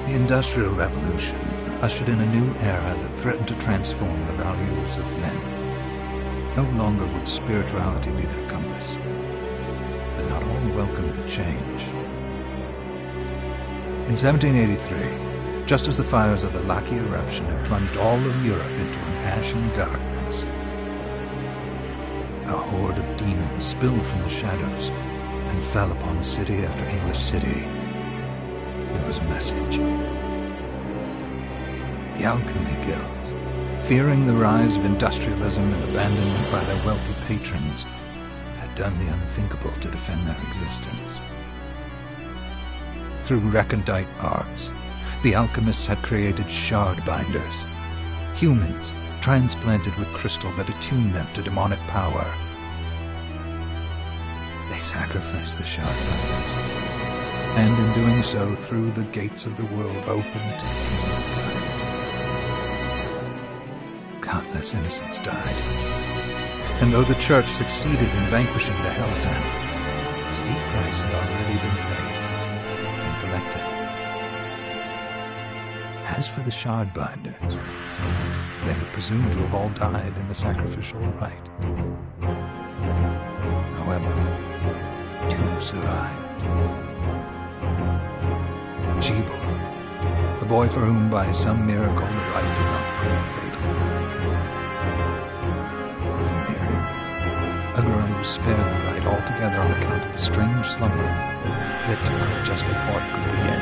The Industrial Revolution ushered in a new era that threatened to transform the values of men. No longer would spirituality be their compass, but not all welcomed the change. In 1783, just as the fires of the Laki eruption had plunged all of Europe into an ashen darkness, a horde of demons spilled from the shadows and fell upon city after English city. There was a message. The Alchemy Guild, fearing the rise of industrialism and abandonment by their wealthy patrons, had done the unthinkable to defend their existence. Through recondite arts, the alchemists had created shard binders, humans transplanted with crystal that attuned them to demonic power. They sacrificed the shard binders, and in doing so threw the gates of the world open to humankind. Countless innocents died, and though the Church succeeded in vanquishing the Hell's End, a steep price had already been paid and collected. As for the shard binders, they were presumed to have all died in the sacrificial rite. However, two survived. Jebel, a boy for whom by some miracle the rite did not prove fatal. And Miriam, a girl who was spared the rite altogether on account of the strange slumber that took her just before it could begin.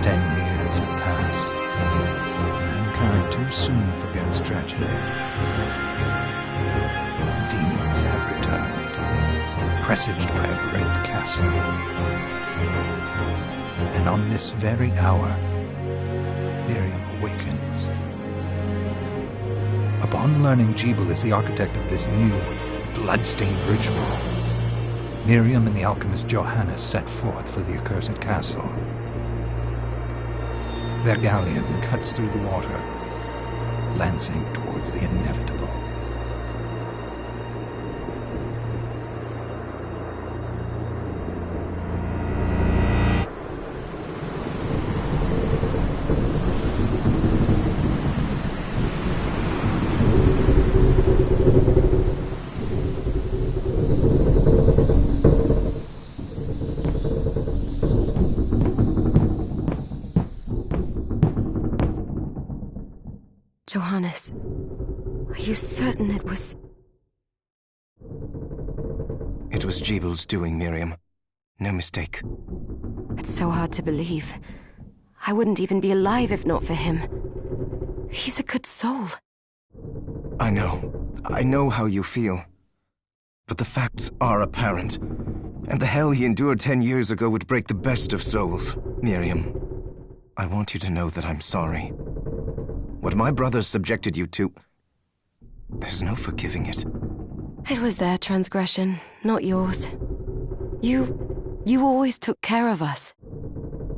10 years had passed. Mankind too soon forgets tragedy. The demons have returned, presaged by a great castle. And on this very hour, Miriam awakens. Upon learning Jebel is the architect of this new, bloodstained ritual, Miriam and the alchemist Johannes set forth for the accursed castle. Their galleon cuts through the water, lancing towards the inevitable. Johannes, are you certain it was... It was Jebel's doing, Miriam. No mistake. It's so hard to believe. I wouldn't even be alive if not for him. He's a good soul. I know how you feel. But the facts are apparent. And the hell he endured 10 years ago would break the best of souls. Miriam, I want you to know that I'm sorry. What my brothers subjected you to, there's no forgiving it. It was their transgression, not yours. You You always took care of us.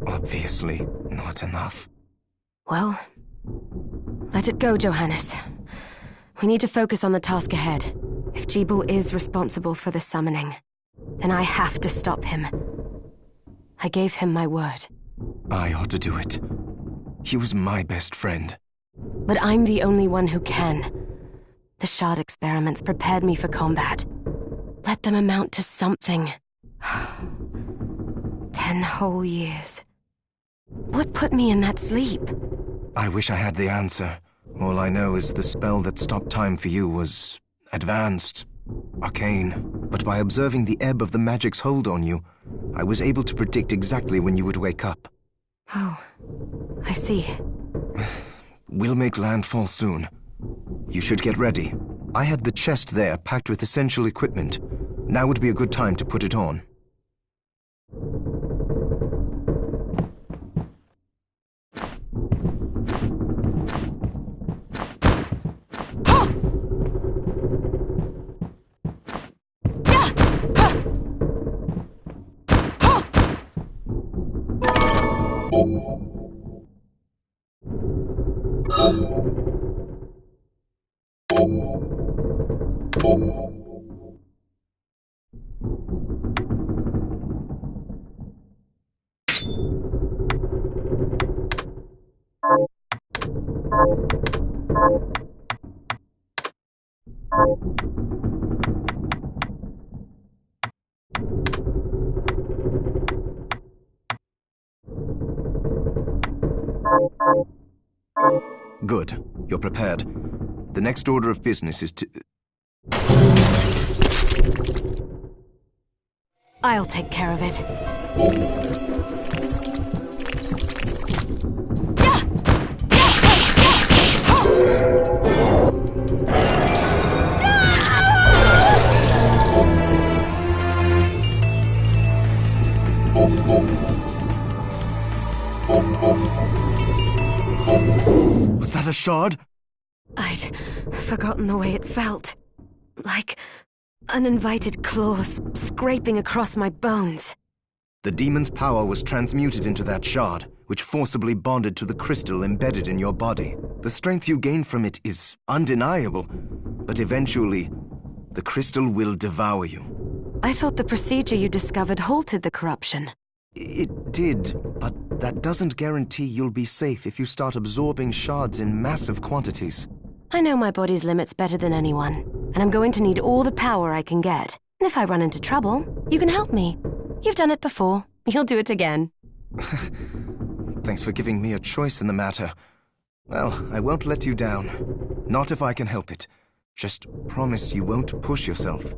Obviously, not enough. Well, let it go, Johannes. We need to focus on the task ahead. If Jeeble is responsible for the summoning, then I have to stop him. I gave him my word. I ought to do it. He was my best friend. But I'm the only one who can. The shard experiments prepared me for combat. Let them amount to something. 10 whole years. What put me in that sleep? I wish I had the answer. All I know is the spell that stopped time for you was advanced, arcane. But by observing the ebb of the magic's hold on you, I was able to predict exactly when you would wake up. Oh, I see. We'll make landfall soon. You should get ready. I had the chest there packed with essential equipment. Now would be a good time to put it on. Good. You're prepared. The next order of business is to... I'll take care of it. Was that a shard? I'd forgotten the way it felt. Like uninvited claws scraping across my bones. The demon's power was transmuted into that shard, which forcibly bonded to the crystal embedded in your body. The strength you gain from it is undeniable, but eventually, the crystal will devour you. I thought the procedure you discovered halted the corruption. It did, but that doesn't guarantee you'll be safe if you start absorbing shards in massive quantities. I know my body's limits better than anyone, and I'm going to need all the power I can get. If I run into trouble, you can help me. You've done it before. You'll do it again. Thanks for giving me a choice in the matter. Well, I won't let you down. Not if I can help it. Just promise you won't push yourself.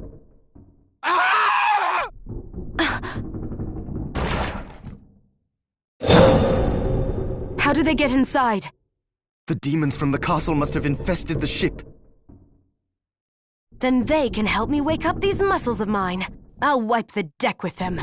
How did they get inside? The demons from the castle must have infested the ship. Then they can help me wake up these muscles of mine. I'll wipe the deck with them.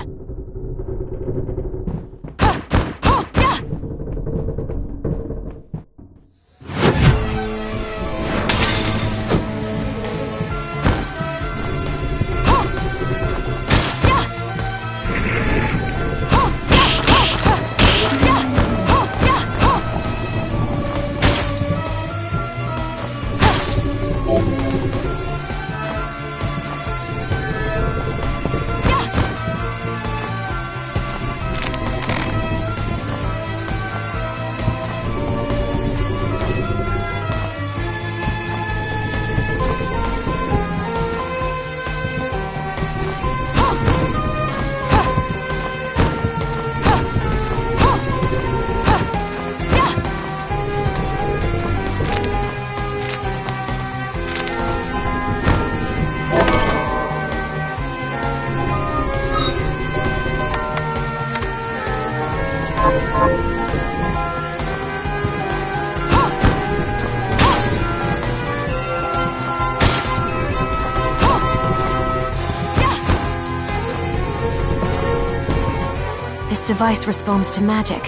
This device responds to magic.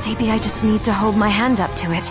Maybe I just need to hold my hand up to it.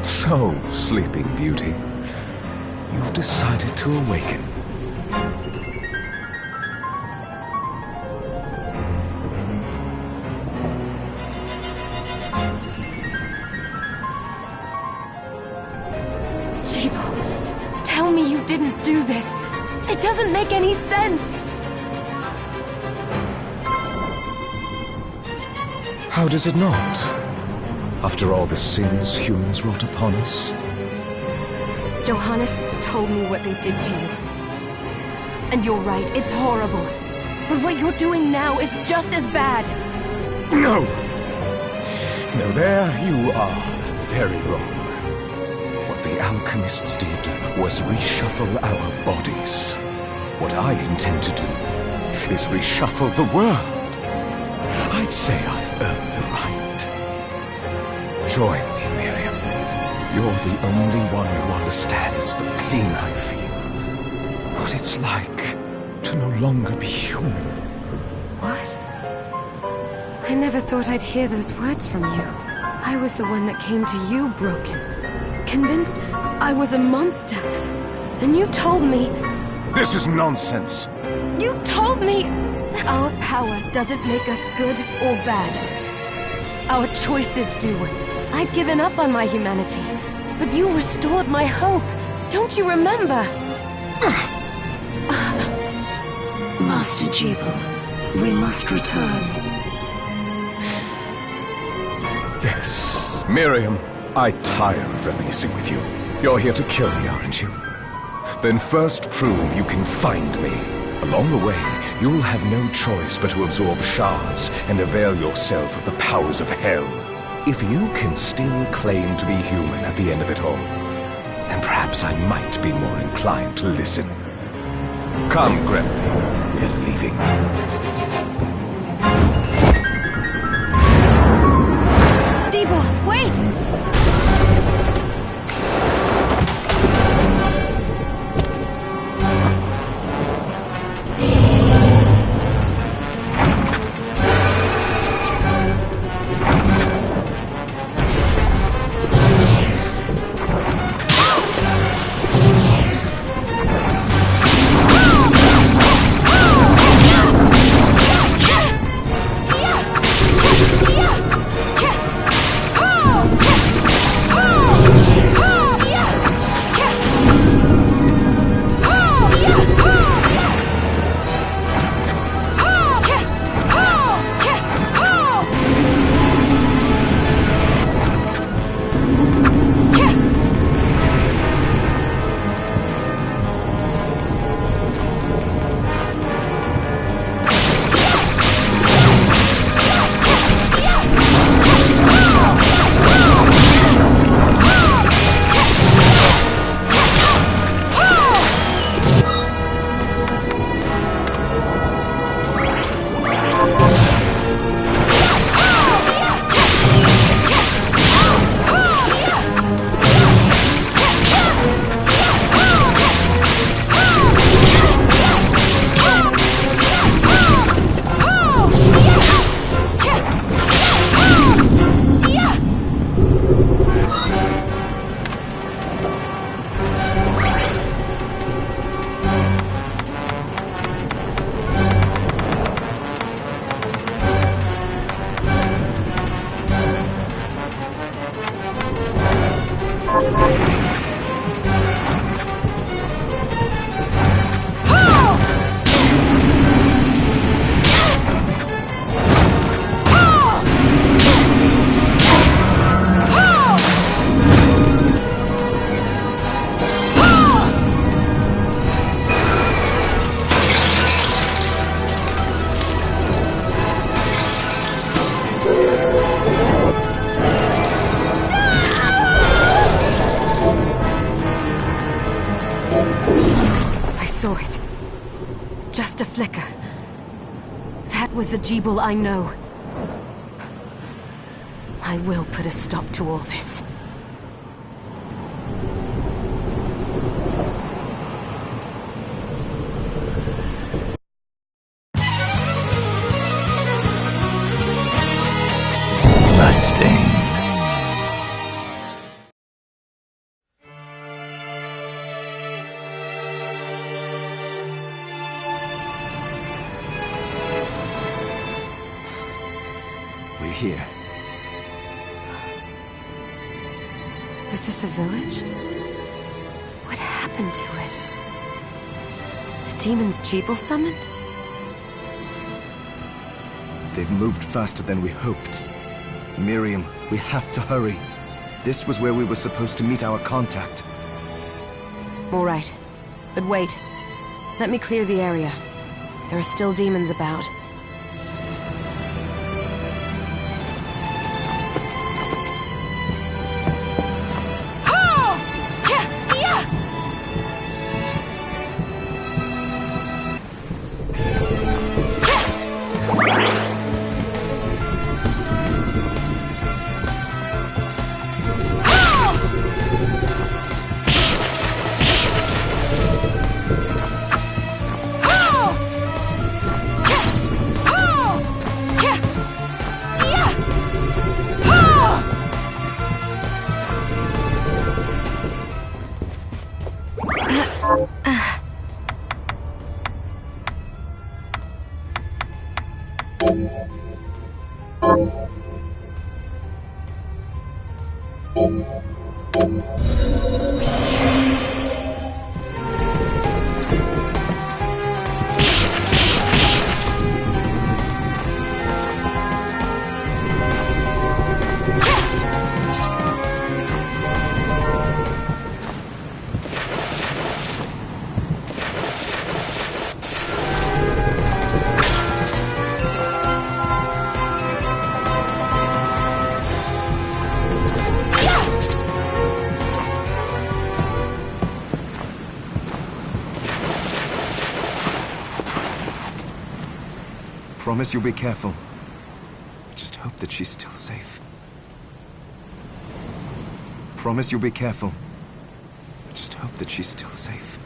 So, Sleeping Beauty, you've decided to awaken. Jeeble, tell me you didn't do this. It doesn't make any sense. How does it not? After all the sins humans wrought upon us? Johannes told me what they did to you. And you're right, it's horrible. But what you're doing now is just as bad. No! No, there you are very wrong. What the alchemists did was reshuffle our bodies. What I intend to do is reshuffle the world. I'd say I've earned the right. Join me, Miriam. You're the only one who understands the pain I feel. What it's like to no longer be human. What? I never thought I'd hear those words from you. I was the one that came to you broken, convinced I was a monster. And you told me... This is nonsense. You told me that our power doesn't make us good or bad. Our choices do. I'd given up on my humanity, but you restored my hope. Don't you remember? Master Jeeble, we must return. Yes, Miriam, I tire of reminiscing with you. You're here to kill me, aren't you? Then first prove you can find me. Along the way, you'll have no choice but to absorb shards and avail yourself of the powers of hell. If you can still claim to be human at the end of it all, then perhaps I might be more inclined to listen. Come, Gremlin, we're leaving. Jeeble, wait! That was the Jebul I know. I will put a stop to all this. Bloodstained. We're here. Was this a village? What happened to it? The demons Jebul summoned? They've moved faster than we hoped. Miriam, we have to hurry. This was where we were supposed to meet our contact. All right. But wait. Let me clear the area. There are still demons about. Promise you'll be careful. I just hope that she's still safe. Promise you'll be careful. I just hope that she's still safe.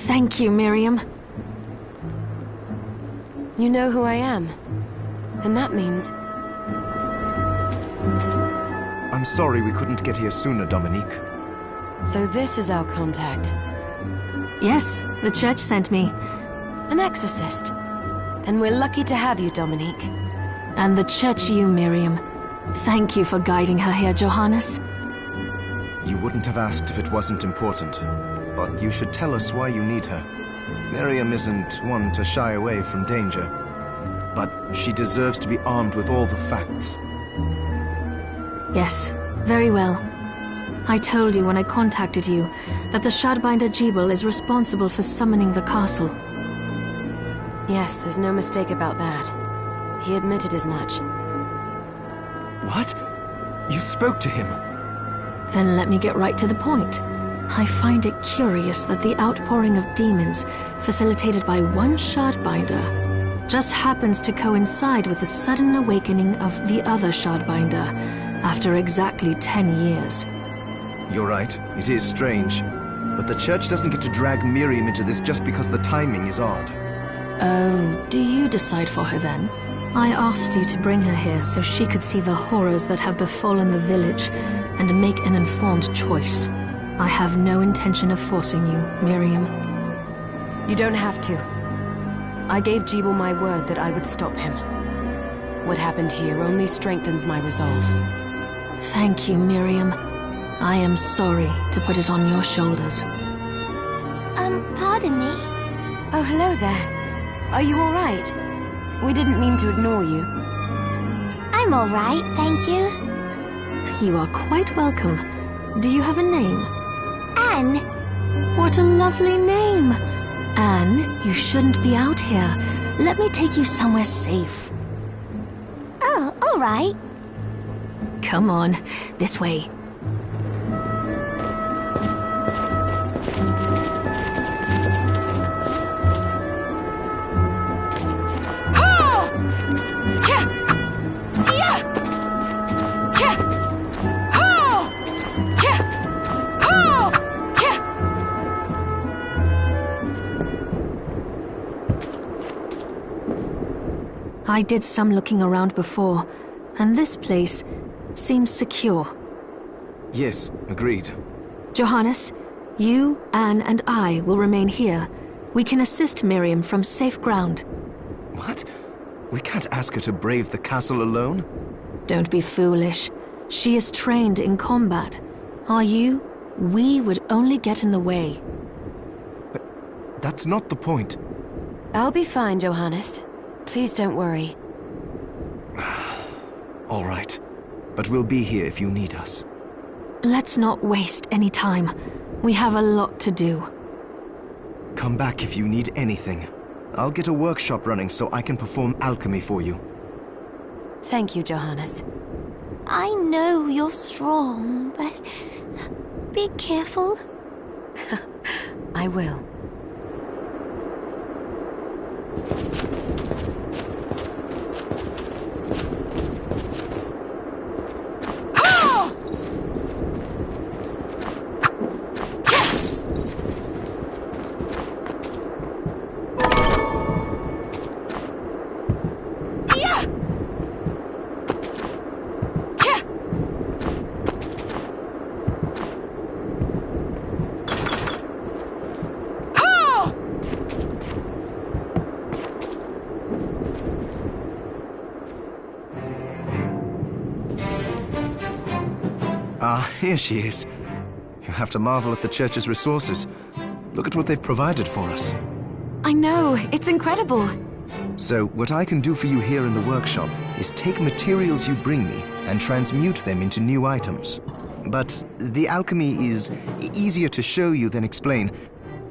Thank you, Miriam. You know who I am. And that means... I'm sorry we couldn't get here sooner, Dominique. So this is our contact. Yes, the church sent me. An exorcist. Then we're lucky to have you, Dominique. And the church you, Miriam. Thank you for guiding her here, Johannes. You wouldn't have asked if it wasn't important. But you should tell us why you need her. Miriam isn't one to shy away from danger. But she deserves to be armed with all the facts. Yes, very well. I told you when I contacted you that the Shardbinder Jebul is responsible for summoning the castle. Yes, there's no mistake about that. He admitted as much. What? You spoke to him? Then let me get right to the point. I find it curious that the outpouring of demons, facilitated by one Shardbinder, just happens to coincide with the sudden awakening of the other Shardbinder after exactly 10 years. You're right, it is strange. But the church doesn't get to drag Miriam into this just because the timing is odd. Oh, do you decide for her then? I asked you to bring her here so she could see the horrors that have befallen the village and make an informed choice. I have no intention of forcing you, Miriam. You don't have to. I gave Jebel my word that I would stop him. What happened here only strengthens my resolve. Thank you, Miriam. I am sorry to put it on your shoulders. Pardon me? Oh, hello there. Are you all right? We didn't mean to ignore you. I'm all right, thank you. You are quite welcome. Do you have a name? Anne. What a lovely name! Anne, you shouldn't be out here. Let me take you somewhere safe. Oh, all right. Come on, this way. I did some looking around before, and this place seems secure. Yes, agreed. Johannes, you, Anne, and I will remain here. We can assist Miriam from safe ground. What? We can't ask her to brave the castle alone? Don't be foolish. She is trained in combat. Are you? We would only get in the way. But that's not the point. I'll be fine, Johannes. Please don't worry. All right. But we'll be here if you need us. Let's not waste any time. We have a lot to do. Come back if you need anything. I'll get a workshop running so I can perform alchemy for you. Thank you, Johannes. I know you're strong, but be careful. I will. Ah, here she is. You have to marvel at the church's resources. Look at what they've provided for us. I know, it's incredible. So, what I can do for you here in the workshop is take materials you bring me and transmute them into new items. But the alchemy is easier to show you than explain.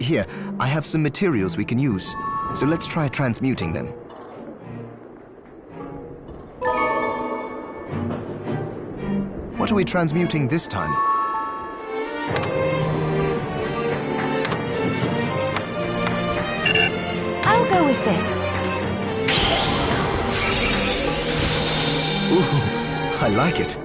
Here, I have some materials we can use. So let's try transmuting them. What are we transmuting this time? I'll go with this. Ooh, I like it.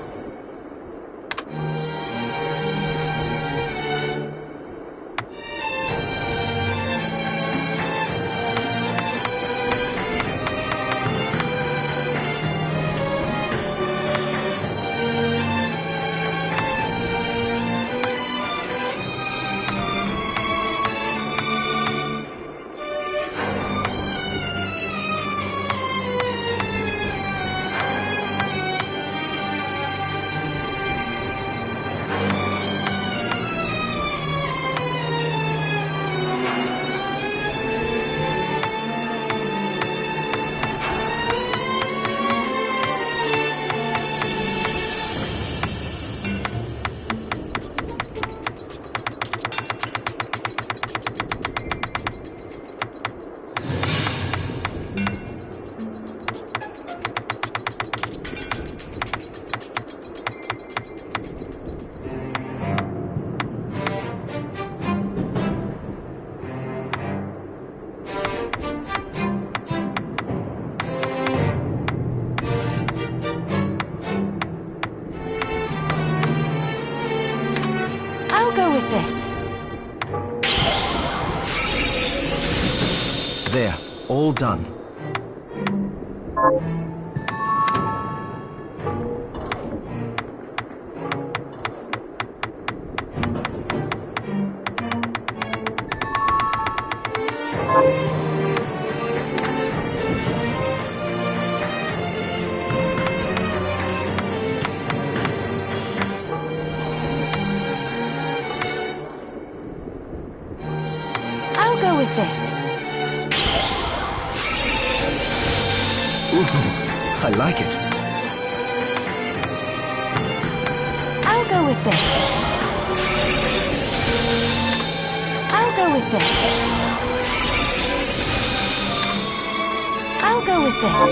All done. I'll go with this. Ooh, I like it. I'll go with this. I'll go with this. I'll go with this.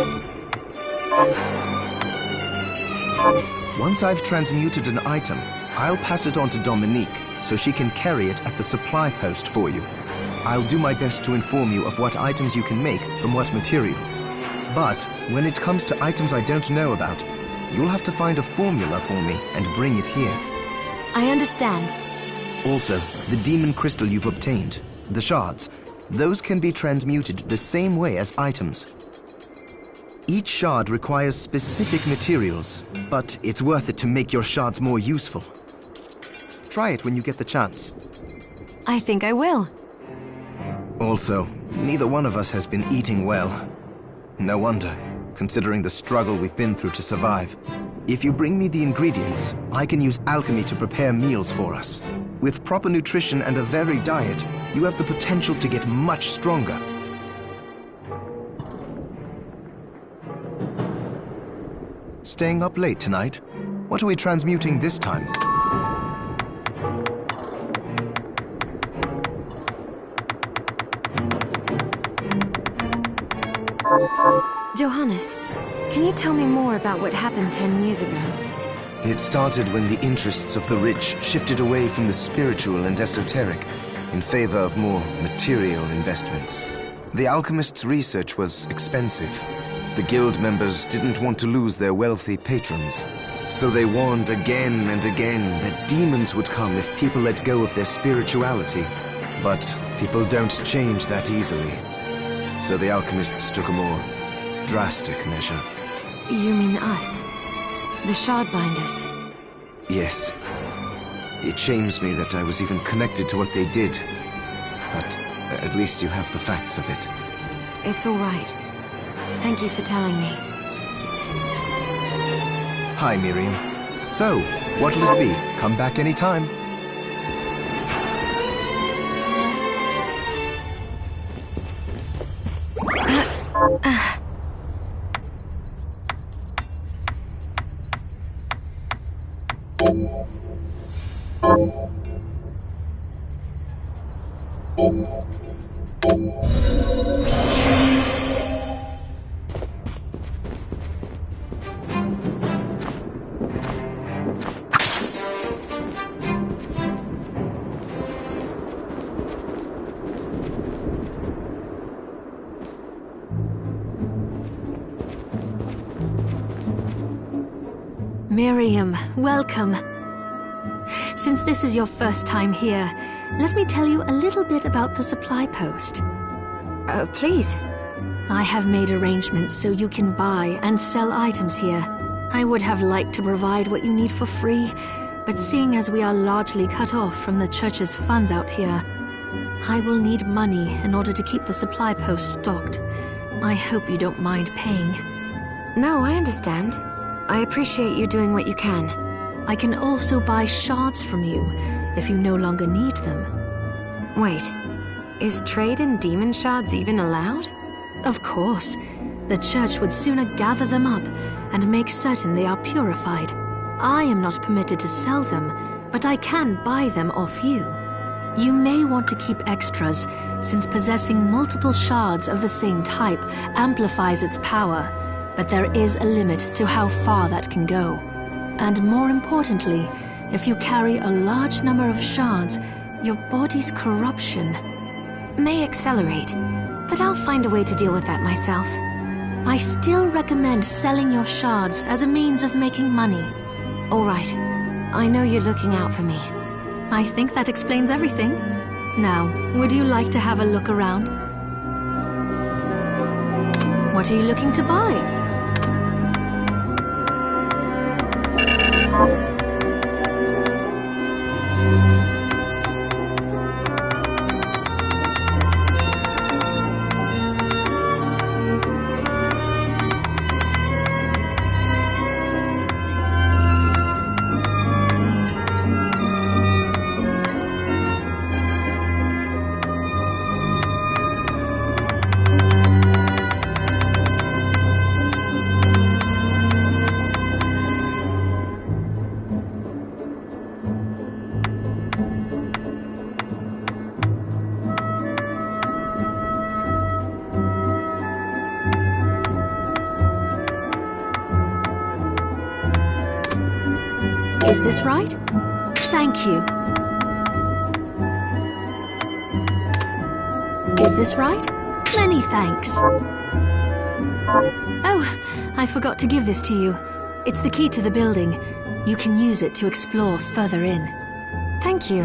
Once I've transmuted an item, I'll pass it on to Dominique so she can carry it at the supply post for you. I'll do my best to inform you of what items you can make from what materials. But when it comes to items I don't know about, you'll have to find a formula for me and bring it here. I understand. Also, the demon crystal you've obtained, the shards, those can be transmuted the same way as items. Each shard requires specific materials, but it's worth it to make your shards more useful. Try it when you get the chance. I think I will. Also, neither one of us has been eating well. No wonder, considering the struggle we've been through to survive. If you bring me the ingredients, I can use alchemy to prepare meals for us. With proper nutrition and a varied diet, you have the potential to get much stronger. Staying up late tonight? What are we transmuting this time? Johannes, can you tell me more about what happened 10 years ago? It started when the interests of the rich shifted away from the spiritual and esoteric in favor of more material investments. The alchemists' research was expensive. The guild members didn't want to lose their wealthy patrons. So they warned again and again that demons would come if people let go of their spirituality. But people don't change that easily. So the alchemists took a more drastic measure. You mean us? The Shardbinders? Yes. It shames me that I was even connected to what they did. But at least you have the facts of it. It's all right. Thank you for telling me. Hi, Miriam. So, what'll it be? Come back anytime. Miriam, welcome. Since this is your first time here, let me tell you a little bit about the supply post. Please. I have made arrangements so you can buy and sell items here. I would have liked to provide what you need for free, but seeing as we are largely cut off from the church's funds out here, I will need money in order to keep the supply post stocked. I hope you don't mind paying. No, I understand. I appreciate you doing what you can. I can also buy shards from you if you no longer need them. Wait, is trade in demon shards even allowed? Of course. The church would sooner gather them up and make certain they are purified. I am not permitted to sell them, but I can buy them off you. You may want to keep extras, since possessing multiple shards of the same type amplifies its power, but there is a limit to how far that can go. And more importantly, if you carry a large number of shards, your body's corruption may accelerate, but I'll find a way to deal with that myself. I still recommend selling your shards as a means of making money. All right. I know you're looking out for me. I think that explains everything. Now, would you like to have a look around? What are you looking to buy? Is this right? Thank you. Is this right? Many thanks. Oh, I forgot to give this to you. It's the key to the building. You can use it to explore further in. Thank you.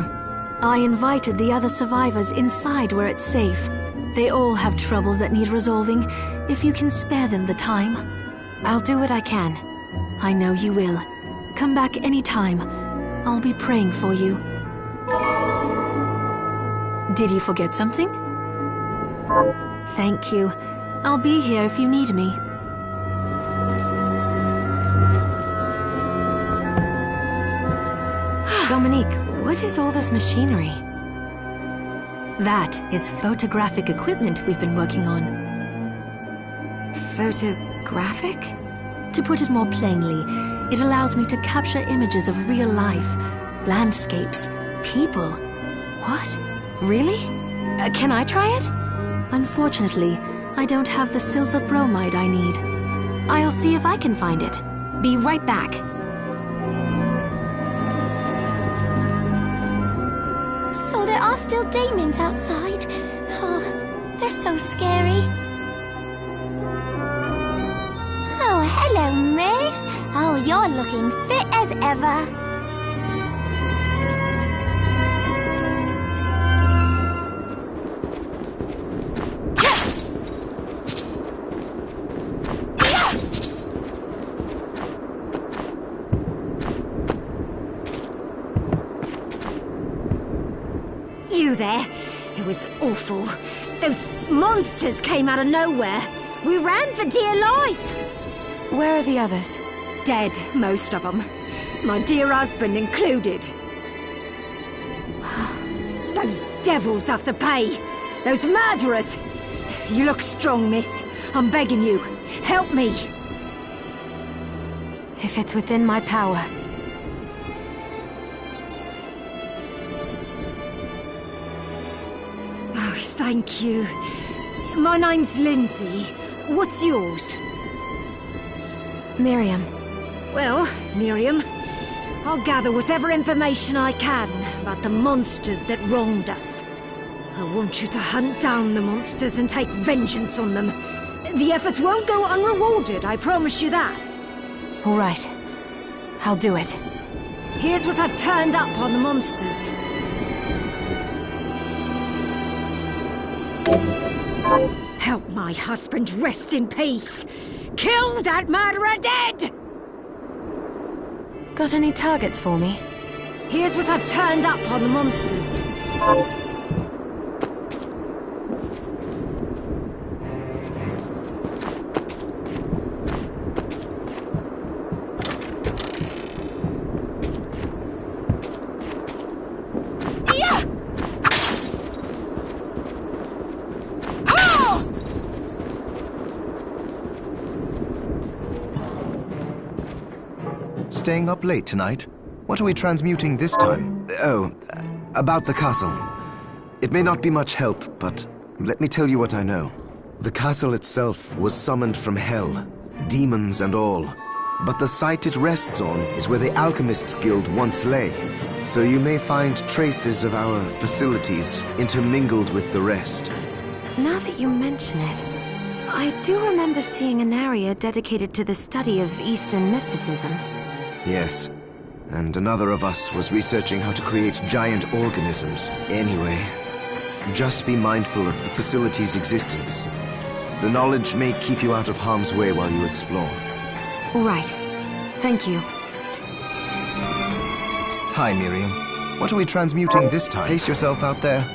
I invited the other survivors inside where it's safe. They all have troubles that need resolving, if you can spare them the time. I'll do what I can. I know you will. Come back anytime. I'll be praying for you. Did you forget something? Thank you. I'll be here if you need me. Dominique, what is all this machinery? That is photographic equipment we've been working on. Photographic? To put it more plainly, it allows me to capture images of real life, landscapes, people. What? Really? Can I try it? Unfortunately, I don't have the silver bromide I need. I'll see if I can find it. Be right back. So there are still demons outside. Oh, they're so scary. Oh, hello, miss. Oh, you're looking fit as ever. You there? It was awful. Those monsters came out of nowhere. We ran for dear life. Where are the others? Dead, most of them. My dear husband included. Those devils have to pay. Those murderers. You look strong, miss. I'm begging you. Help me. If it's within my power. Oh, thank you. My name's Lindsay. What's yours? Miriam. Well, Miriam, I'll gather whatever information I can about the monsters that wronged us. I want you to hunt down the monsters and take vengeance on them. The efforts won't go unrewarded, I promise you that. All right. I'll do it. Here's what I've turned up on the monsters. Help my husband rest in peace. Kill that murderer dead! Got any targets for me? Here's what I've turned up on the monsters. Staying up late tonight? What are we transmuting this time? Oh, about the castle. It may not be much help, but let me tell you what I know. The castle itself was summoned from hell, demons and all. But the site it rests on is where the Alchemists Guild once lay. So you may find traces of our facilities intermingled with the rest. Now that you mention it, I do remember seeing an area dedicated to the study of Eastern mysticism. Yes, and another of us was researching how to create giant organisms. Anyway, just be mindful of the facility's existence. The knowledge may keep you out of harm's way while you explore. All right. Thank you. Hi, Miriam. What are we transmuting this time? Pace yourself out there.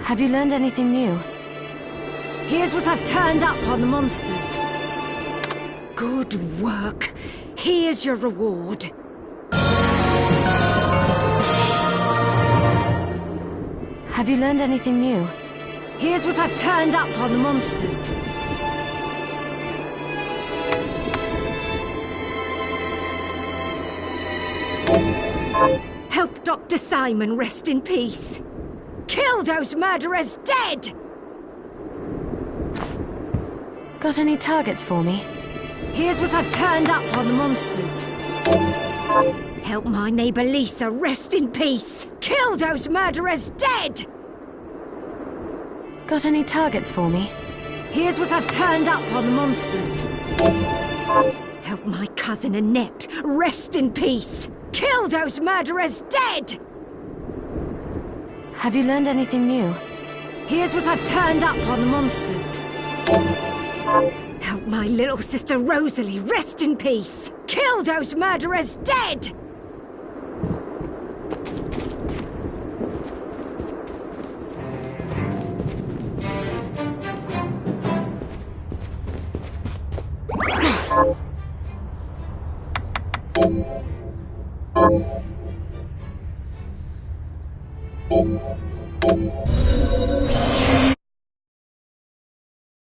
Have you learned anything new? Here's what I've turned up on the monsters. Good work. Here's your reward. Have you learned anything new? Here's what I've turned up on the monsters. Help Dr. Simon rest in peace. Kill those murderers dead! Got any targets for me? Here's what I've turned up on the monsters. Help my neighbor Lisa rest in peace. Kill those murderers dead! Got any targets for me? Here's what I've turned up on the monsters. Help my cousin Annette rest in peace. Kill those murderers dead! Have you learned anything new? Here's what I've turned up on the monsters. Help my little sister Rosalie rest in peace. Kill those murderers dead!